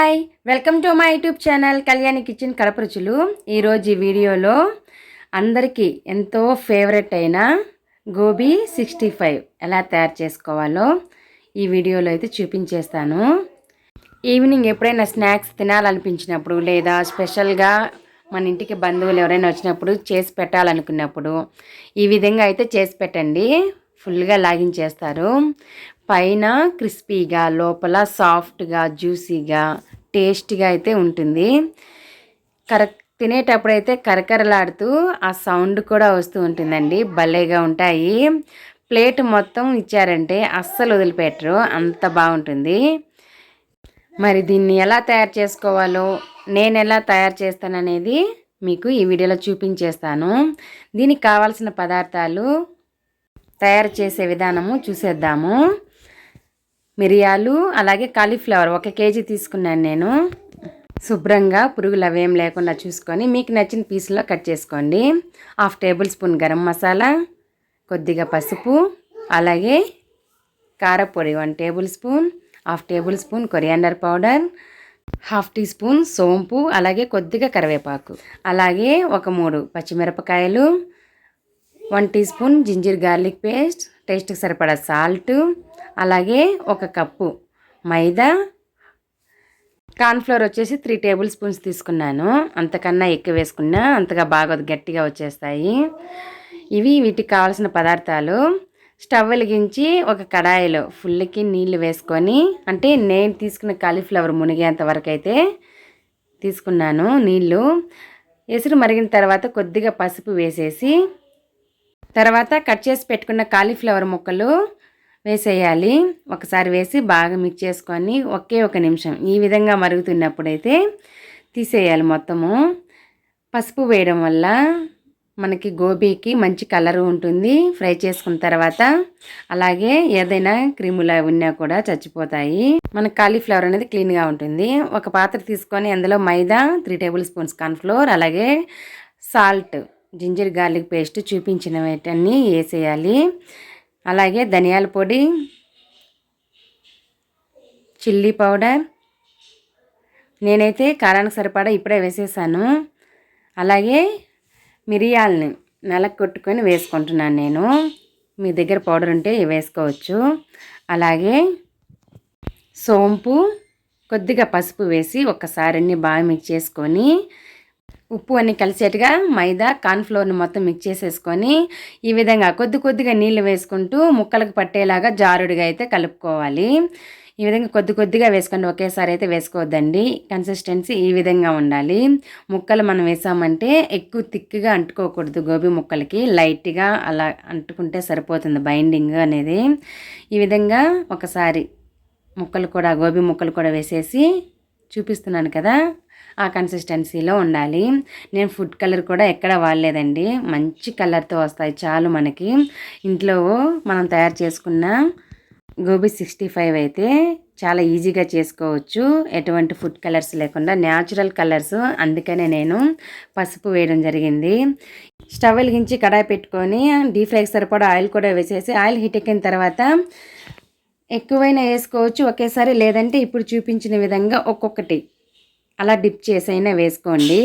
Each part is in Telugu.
Hi, welcome to my YouTube channel Kalyani kitchen Kadapa రుచులు. ఈరోజు ఈ వీడియోలో అందరికీ ఎంతో ఫేవరెట్ అయిన గోబీ 65 ఎలా తయారు చేసుకోవాలో ఈ వీడియోలో అయితే చూపించేస్తాను. ఈవినింగ్ ఎప్పుడైనా స్నాక్స్ తినాలనిపించినప్పుడు లేదా స్పెషల్గా మన ఇంటికి బంధువులు ఎవరైనా వచ్చినప్పుడు చేసి పెట్టాలనుకున్నప్పుడు ఈ విధంగా అయితే చేసి పెట్టండి. ఫుల్గా లాగించేస్తారు. పైన క్రిస్పీగా, లోపల సాఫ్ట్గా, జ్యూసీగా, టేస్టీగా అయితే ఉంటుంది. తినేటప్పుడు అయితే కరకరలాడుతూ ఆ సౌండ్ కూడా వస్తూ ఉంటుందండి. భలేగా ఉంటాయి. ప్లేట్ మొత్తం ఇచ్చారంటే అస్సలు వదిలిపెట్టరు, అంత బాగుంటుంది. మరి దీన్ని ఎలా తయారు చేసుకోవాలో, నేను ఎలా తయారు చేస్తాననేది మీకు ఈ వీడియోలో చూపించేస్తాను. దీనికి కావాల్సిన పదార్థాలు, తయారు చేసే విధానము చూసేద్దాము. మిరియాలు, అలాగే కాలీఫ్లవర్ 1 కేజీ తీసుకున్నాను నేను. శుభ్రంగా పురుగులు అవేం లేకుండా చూసుకొని మీకు నచ్చిన పీసులో కట్ చేసుకోండి. 1/2 టేబుల్ స్పూన్ గరం మసాలా, కొద్దిగా పసుపు, అలాగే కారపొడి 1 tablespoon, 1/2 tablespoon coriander powder, 1/2 teaspoon సోంపు, అలాగే కొద్దిగా కరివేపాకు, అలాగే ఒక 3 పచ్చిమిరపకాయలు, 1 teaspoon ginger garlic paste, టేస్ట్కి సరిపడా సాల్ట్, అలాగే 1 కప్పు మైదా, కార్న్ఫ్లోర్ వచ్చేసి 3 టేబుల్ స్పూన్స్ తీసుకున్నాను. అంతకన్నా ఎక్కువ వేసుకున్నా అంతగా బాగా గట్టిగా వచ్చేస్తాయి. వీటికి కావాల్సిన పదార్థాలు. స్టవ్ వెలిగించి ఒక కడాయిలో ఫుల్కి నీళ్ళు వేసుకొని, అంటే నేను తీసుకున్న కాలీఫ్లవర్ మునిగేంత వరకు అయితే తీసుకున్నాను నీళ్ళు. ఎసురు మరిగిన తర్వాత కొద్దిగా పసుపు వేసేసి, తర్వాత కట్ చేసి పెట్టుకున్న కాలీఫ్లవర్ ముక్కలు వేసేయాలి. ఒకసారి వేసి బాగా మిక్స్ చేసుకొని ఒక నిమిషం ఈ విధంగా మరుగుతున్నప్పుడైతే తీసేయాలి మొత్తము. పసుపు వేయడం వల్ల మనకి గోబీకి మంచి కలర్ ఉంటుంది ఫ్రై చేసుకున్న తర్వాత. అలాగే ఏదైనా క్రిములు ఉన్నా కూడా చచ్చిపోతాయి. మన కాలీఫ్లవర్ అనేది క్లీన్గా ఉంటుంది. ఒక పాత్ర తీసుకొని అందులో మైదా, 3 టేబుల్ స్పూన్స్ కార్న్ఫ్లోర్, అలాగే సాల్ట్, జింజర్ గార్లిక్ పేస్ట్ చూపించిన వీటన్ని వేసేయాలి. అలాగే ధనియాల పొడి, చిల్లీ పౌడర్, నేనైతే కారానికి సరిపడా ఇప్పుడే వేసేసాను. అలాగే మిరియాలని నలగొట్టుకొని వేసుకుంటున్నాను నేను. మీ దగ్గర పౌడర్ ఉంటే వేసుకోవచ్చు. అలాగే సోంపు, కొద్దిగా పసుపు వేసి ఒక్కసారి అన్ని బాగా మిక్స్ చేసుకొని, ఉప్పు అన్నీ కలిసేట్టుగా మైదా, కార్న్ఫ్లోర్ని మొత్తం మిక్స్ చేసేసుకొని ఈ విధంగా కొద్దిగా నీళ్ళు వేసుకుంటూ ముక్కలకు పట్టేలాగా జారుడుగా అయితే కలుపుకోవాలి. ఈ విధంగా కొద్దిగా వేసుకోండి, ఒకేసారి అయితే వేసుకోవద్దండి. కన్సిస్టెన్సీ ఈ విధంగా ఉండాలి. ముక్కలు మనం వేసామంటే ఎక్కువ థిక్గా అంటుకోకూడదు. గోబీ ముక్కలకి లైట్గా అలా అంటుకుంటే సరిపోతుంది బైండింగ్ అనేది. ఈ విధంగా ఒకసారి గోబీ ముక్కలు కూడా వేసేసి చూపిస్తున్నాను కదా, ఆ కన్సిస్టెన్సీలో ఉండాలి. నేను ఫుడ్ కలర్ కూడా ఎక్కడ వాడలేదండి. మంచి కలర్తో వస్తాయి చాలు మనకి. ఇంట్లో మనం తయారు చేసుకున్న గోబీ 65 అయితే చాలా ఈజీగా చేసుకోవచ్చు, ఎటువంటి ఫుడ్ కలర్స్ లేకుండా న్యాచురల్ కలర్స్. అందుకనే నేను పసుపు వేయడం జరిగింది. స్టవ్ వెలిగించి కడాయి పెట్టుకొని డీప్ ఫ్రైకి సరిపడా ఆయిల్ కూడా వేసేసి, ఆయిల్ హీట్ ఎక్కిన తర్వాత ఎక్కువైనా వేసుకోవచ్చు ఒకేసారి, లేదంటే ఇప్పుడు చూపించిన విధంగా ఒక్కొక్కటి అలా డిప్ చేసైనా వేసుకోండి.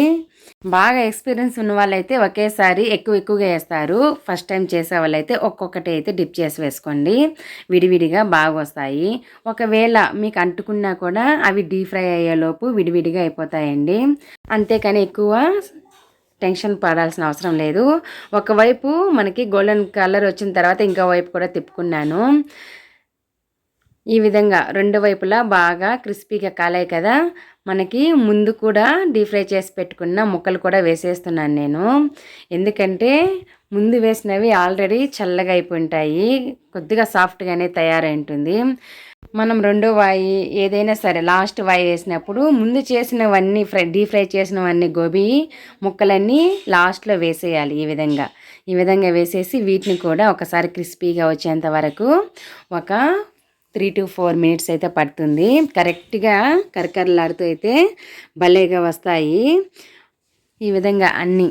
బాగా ఎక్స్పీరియన్స్ ఉన్న వాళ్ళైతే ఒకేసారి ఎక్కువగా వేస్తారు. ఫస్ట్ టైం చేసే వాళ్ళైతే ఒక్కొక్కటి అయితే డిప్ చేసి వేసుకోండి. విడివిడిగా బాగా వస్తాయి. ఒకవేళ మీకు అంటుకున్నా కూడా అవి డీప్ ఫ్రై అయ్యేలోపు విడివిడిగా అయిపోతాయండి. అంతేకాని ఎక్కువ టెన్షన్ పడాల్సిన అవసరం లేదు. ఒకవైపు మనకి గోల్డెన్ కలర్ వచ్చిన తర్వాత ఇంకో వైపు కూడా తిప్పుకున్నాను. ఈ విధంగా 2 వైపులా బాగా క్రిస్పీగా కాలాయి కదా. మనకి ముందు కూడా డీప్ ఫ్రై చేసి పెట్టుకున్న ముక్కలు కూడా వేసేస్తున్నాను నేను. ఎందుకంటే ముందు వేసినవి ఆల్రెడీ చల్లగా అయిపోయింటాయి, కొద్దిగా సాఫ్ట్గానే తయారై ఉంటుంది. మనం రెండో వాయి ఏదైనా సరే లాస్ట్ వాయి వేసినప్పుడు ముందు చేసినవన్నీ డీప్ ఫ్రై చేసినవన్నీ గోబీ ముక్కలన్నీ లాస్ట్లో వేసేయాలి. ఈ విధంగా వేసేసి వీటిని కూడా ఒకసారి క్రిస్పీగా వచ్చేంత వరకు ఒక 3 to 4 మినిట్స్ అయితే పడుతుంది. కరెక్ట్గా కరకరలాడుతూ అయితే భలేగా వస్తాయి. ఈ విధంగా అన్నీ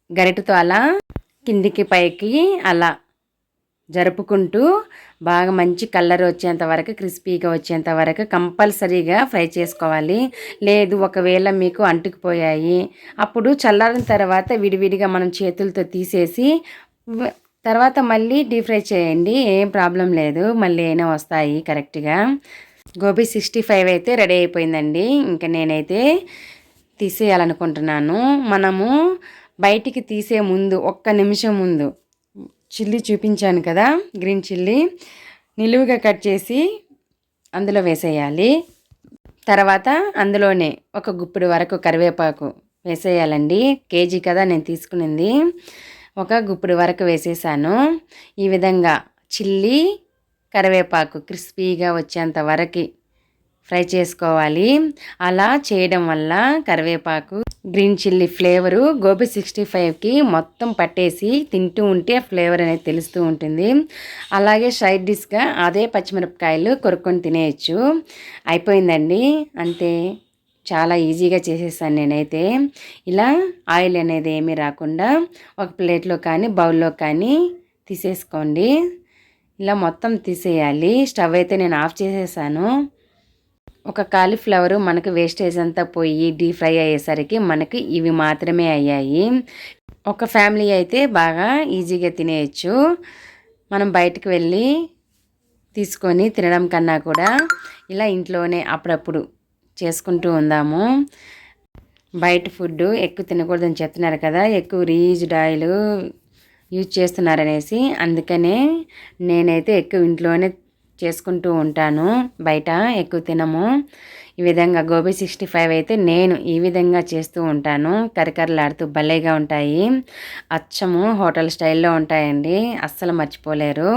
గరిటతో అలా కిందికి పైకి అలా జరుపుకుంటూ బాగా మంచి కలర్ వచ్చేంత వరకు, క్రిస్పీగా వచ్చేంత వరకు కంపల్సరీగా ఫ్రై చేసుకోవాలి. లేదు ఒకవేళ మీకు అంటుకుపోయాయి, అప్పుడు చల్లారిన తర్వాత విడివిడిగా మనం చేతులతో తీసేసి తర్వాత మళ్ళీ డీప్ ఫ్రై చేయండి. ఏం ప్రాబ్లం లేదు, మళ్ళీ అయినా వస్తాయి కరెక్ట్గా. గోబీ 65 అయితే రెడీ అయిపోయిందండి. ఇంకా నేనైతే తీసేయాలనుకుంటున్నాను. మనము బయటికి తీసే ముందు ఒక్క నిమిషం ముందు చిల్లీ చూపించాను కదా, గ్రీన్ చిల్లీ నిలువుగా కట్ చేసి అందులో వేసేయాలి. తర్వాత అందులోనే ఒక గుప్పిడి వరకు కరివేపాకు వేసేయాలండి. కేజీ కదా నేను తీసుకునింది, ఒక గుప్పిడి వరకు వేసేసాను. ఈ విధంగా చిల్లీ కరివేపాకు క్రిస్పీగా వచ్చేంత వరకు ఫ్రై చేసుకోవాలి. అలా చేయడం వల్ల కరివేపాకు, గ్రీన్ చిల్లీ ఫ్లేవరు గోబీ 65కి మొత్తం పట్టేసి తింటూ ఉంటే ఫ్లేవర్ అనేది తెలుస్తూ ఉంటుంది. అలాగే సైడ్ డిష్గా అదే పచ్చిమిరపకాయలు కొరుక్కొని తినేయచ్చు. అయిపోయిందండి, అంతే. చాలా ఈజీగా చేసేసాను నేనైతే. ఇలా ఆయిల్ అనేది ఏమీ రాకుండా ఒక ప్లేట్లో కానీ బౌల్లో కానీ తీసేసుకోండి. ఇలా మొత్తం తీసేయాలి. స్టవ్ అయితే నేను ఆఫ్ చేసేసాను. ఒక కాలీఫ్లవరు మనకు వేస్టేజ్ అంతా పోయి డీప్ ఫ్రై అయ్యేసరికి మనకి ఇవి మాత్రమే అయ్యాయి. ఒక ఫ్యామిలీ అయితే బాగా ఈజీగా తినేయచ్చు. మనం బయటకు వెళ్ళి తీసుకొని తినడం కన్నా కూడా ఇలా ఇంట్లోనే అప్పుడప్పుడు చేసుకుంటూ ఉందాము. బయట ఫుడ్ ఎక్కువ తినకూడదని చెప్తున్నారు కదా, ఎక్కువ రీయూజ్డ్ ఆయిల్ యూజ్ చేస్తున్నారనేసి. అందుకనే నేనైతే ఎక్కువ ఇంట్లోనే చేసుకుంటూ ఉంటాను, బయట ఎక్కువ తినము. ఈ విధంగా గోబీ 65 అయితే నేను ఈ విధంగా చేస్తూ ఉంటాను. కరకరలాడుతూ భలేగా ఉంటాయి. అచ్చము హోటల్ స్టైల్లో ఉంటాయండి, అస్సలు మర్చిపోలేరు.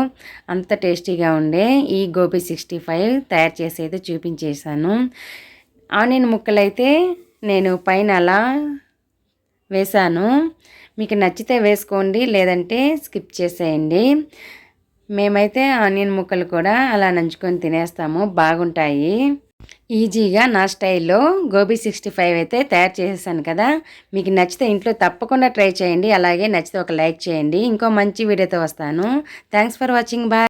అంత టేస్టీగా ఉండే ఈ గోబీ 65 తయారు చేసేది చూపించేశాను. ఆనియన్ ముక్కలైతే నేను పైన అలా వేశాను. మీకు నచ్చితే వేసుకోండి, లేదంటే స్కిప్ చేసేయండి. మేమైతే ఆనియన్ ముక్కలు కూడా అలా నంచుకొని తినేస్తాము, బాగుంటాయి. ఈజీగా నా స్టైల్లో గోబీ 65 అయితే తయారు చేసేసాను కదా. మీకు నచ్చితే ఇంట్లో తప్పకుండా ట్రై చేయండి. అలాగే నచ్చితే ఒక లైక్ చేయండి. ఇంకో మంచి వీడియోతో వస్తాను. Thanks for watching. బాయ్.